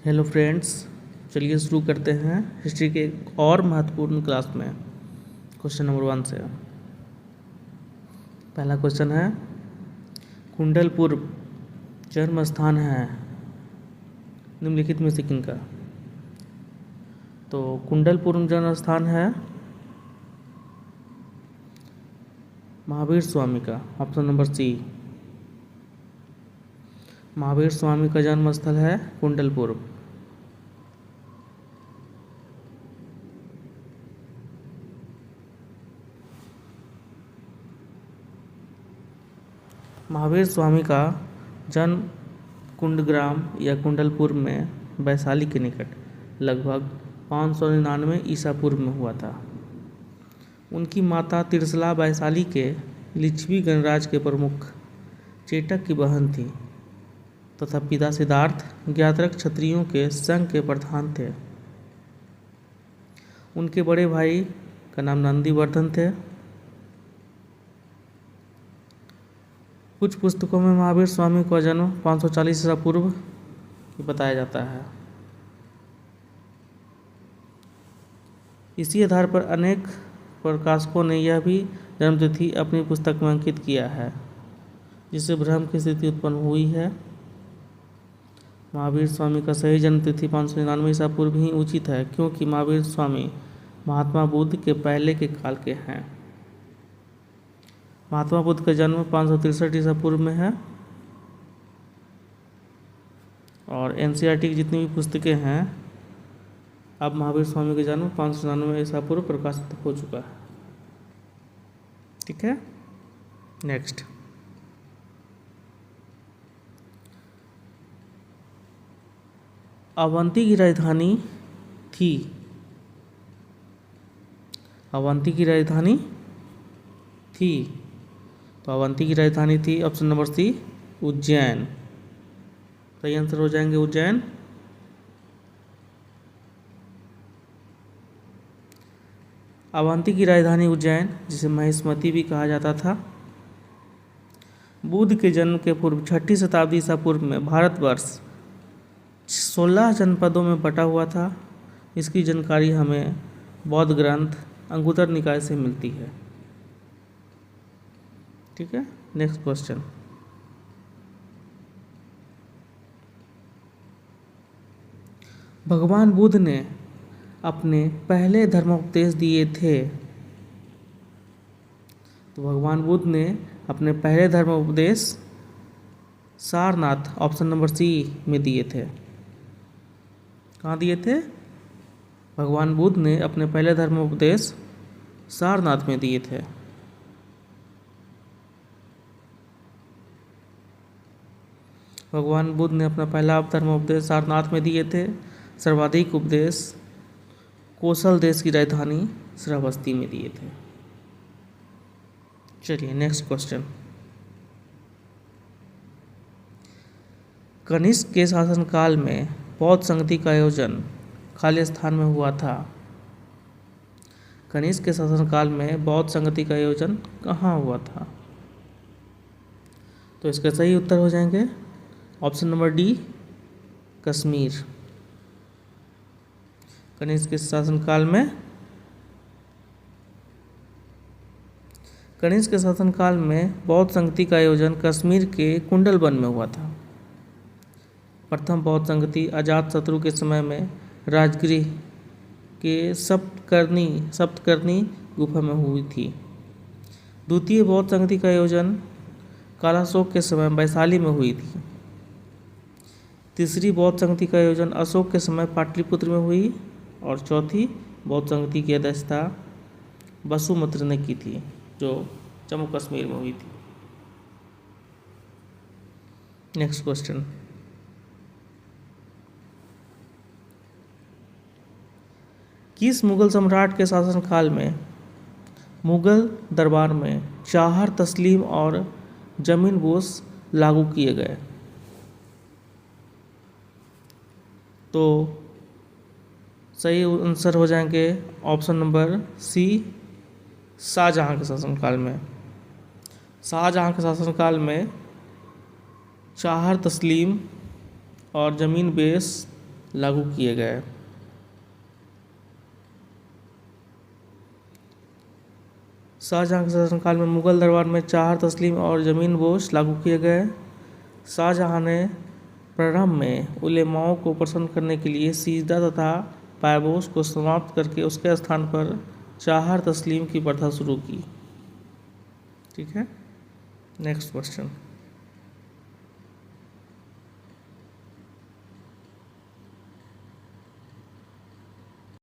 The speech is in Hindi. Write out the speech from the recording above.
हेलो फ्रेंड्स, चलिए शुरू करते हैं हिस्ट्री के एक और महत्वपूर्ण क्लास में। क्वेश्चन नंबर 1 से पहला क्वेश्चन है, कुंडलपुर जन्म स्थान है निम्नलिखित में से किनका? तो कुंडलपुर जन्म स्थान है महावीर स्वामी का, option number C. Mahavir Swami का जन्म स्थल है कुंडलपुर। महावीर स्वामी का जन्म कुंडग्राम या कुंडलपुर में वैशाली के निकट लगभग 599 ईसा पूर्व में हुआ था। उनकी माता तिरसला वैशाली के लिच्छवी गणराज्य के प्रमुख चेटक की बहन थी तथा पिता सिद्धार्थ ज्ञातरक क्षत्रियों के संघ के प्रधान थे। उनके बड़े भाई का नाम नंदीवर्धन थे। कुछ पुस्तकों में महावीर स्वामी का जन्म 540 ईसा पूर्व बताया जाता है। इसी आधार पर अनेक प्रकाशकों ने यह भी जन्मतिथि अपनी पुस्तक में अंकित किया है, जिससे भ्रम की स्थिति उत्पन्न हुई है। महावीर स्वामी का सही जन्मतिथि 599 ईसा पूर्व ही उचित है, क्योंकि महावीर स्वामी महात्मा बुद्ध के पहले के काल के हैं। महात्मा बुद्ध का जन्म 563 ईसा पूर्व में है और एनसीईआरटी की जितनी भी पुस्तकें हैं, अब महावीर स्वामी का जन्म 599 ईसा पूर्व प्रकाशित हो चुका है। ठीक है, नेक्स्ट। अवंती की राजधानी थी। अवंती की राजधानी थी, तो अवंती की राजधानी थी ऑप्शन नंबर सी, उज्जैन। सही आंसर हो जाएंगे उज्जैन। अवंती की राजधानी उज्जैन, जिसे महिष्मती भी कहा जाता था, बुद्ध के जन्म के पूर्व 6ठी शताब्दी ईसा पूर्व में भारतवर्ष 16 जनपदों में बटा हुआ था। इसकी जानकारी हमें बौद्ध ग्रंथ अंगुत्तर निकाय से मिलती है। ठीक है, नेक्स्ट क्वेश्चन। भगवान बुद्ध ने अपने पहले धर्मोपदेश दिए थे। तो भगवान बुद्ध ने अपने पहले धर्मोपदेश सारनाथ, ऑप्शन नंबर सी में दिए थे। कहाँ दिए थे? भगवान बुद्ध ने अपने पहले धर्मोपदेश सारनाथ में दिए थे। भगवान बुद्ध ने अपना पहला धर्मोपदेश सारनाथ में दिए थे। सर्वाधिक उपदेश कौशल देश की राजधानी श्रावस्ती में दिए थे। चलिए नेक्स्ट क्वेश्चन। कनिष्क के शासनकाल में बौद्ध संगति का आयोजन खाली स्थान में हुआ था। कनिष्क के शासनकाल में बौद्ध संगति का आयोजन कहाँ हुआ था? तो इसका सही उत्तर हो जाएंगे option number D, Kashmir. Kanishka के शासनकाल में बौद्ध संगति का आयोजन कश्मीर के कुंडलवन में हुआ था। प्रथम बौद्ध संगति अजातशत्रु के समय में राजगृह के सप्तकर्णी गुफा में हुई थी। द्वितीय बौद्ध संगति का आयोजन कालाशोक के समय वैशाली में हुई थी। तीसरी बौद्ध संगति का आयोजन अशोक के समय पाटलिपुत्र में हुई और चौथी बौद्ध संगति की अध्यक्षता वसुमित्र ने की थी, जो जम्मू कश्मीर में हुई थी। Next question. किस मुगल सम्राट के शासनकाल में मुगल दरबार में चाहर तस्लीम और जमीन बोस लागू किए गए? तो सही आंसर हो जाएंगे ऑप्शन नंबर सी, शाहजहाँ के शासनकाल में। शाहजहाँ के शासनकाल में चाहर तस्लीम और ज़मीन बेस लागू किए गए। शाहजहाँ के शासनकाल में मुगल दरबार में चार तस्लीम और ज़मीन बोझ लागू किए गए। शाहजहाँ ने प्रारंभ में उलेमाओं को प्रसन्न करने के लिए सीजदा तथा पायबोस को समाप्त करके उसके स्थान पर चार तस्लीम की प्रथा शुरू की। ठीक है, नेक्स्ट क्वेश्चन।